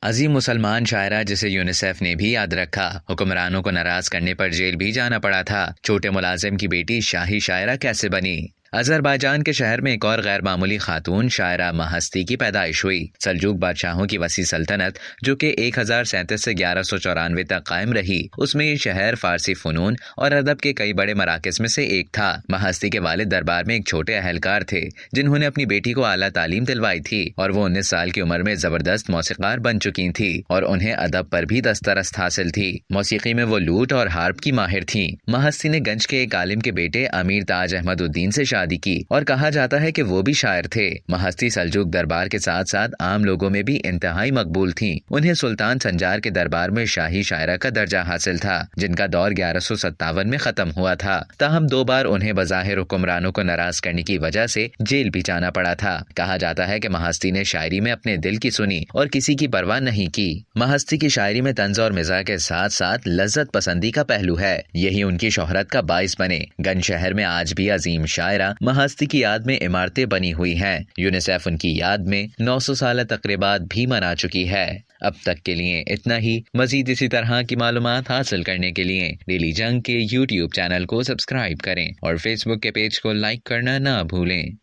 अजीम मुसलमान शायरा जिसे यूनिसेफ ने भी याद रखा। हुक्मरानों को नाराज करने पर जेल भी जाना पड़ा था। छोटे मुलाजिम की बेटी शाही शायरा कैसे बनी। अजरबैजान के शहर में एक और गैर मामूली खातून शायरा महस्ती की पैदाइश हुई। सल्जूक बादशाहों की वसी सल्तनत जो कि 1037 से 1194 तक कायम रही, उसमें ये शहर फारसी फनून और अदब के कई बड़े मराकज में से एक था। महस्ती के वालिद दरबार में एक छोटे अहलकार थे जिन्होंने अपनी बेटी को आला तालीम दिलवाई थी और वो 19 साल की उम्र में जबरदस्त मौसीकार बन चुकी थी और उन्हें अदब पर भी दस्तरस्त हासिल थी। मौसीकी में वो लूट और हार्प की माहिर थी। महस्ती ने गंज के एक आलिम के बेटे अमीर ताज अहमद उद्दीन से शादी की और कहा जाता है कि वो भी शायर थे। महस्ती सल्जूक दरबार के साथ साथ आम लोगों में भी इंतहाई मकबूल थीं। उन्हें सुल्तान संजार के दरबार में शाही शायरा का दर्जा हासिल था, जिनका दौर 1157 में खत्म हुआ था। ताहम 2 बार उन्हें बज़ाहिर हुक्मरानों को नाराज करने की वजह से जेल भी जाना पड़ा था। कहा जाता है कि महस्ती ने शायरी में अपने दिल की सुनी और किसी की परवाह नहीं की। महस्ती की शायरी में तंज और मिजाज के साथ साथ लज्जत पसंदी का पहलू है। यही उनकी शोहरत का बाइस बने। गंज शहर में आज भी अजीम शायरा महस्ती की याद में इमारतें बनी हुई हैं। यूनिसेफ उनकी याद में 900 साल तकरीबात भी मना चुकी है। अब तक के लिए इतना ही। मजीद इसी तरह की मालूमात हासिल करने के लिए डेली जंग के YouTube चैनल को सब्सक्राइब करें और Facebook के पेज को लाइक करना ना भूलें।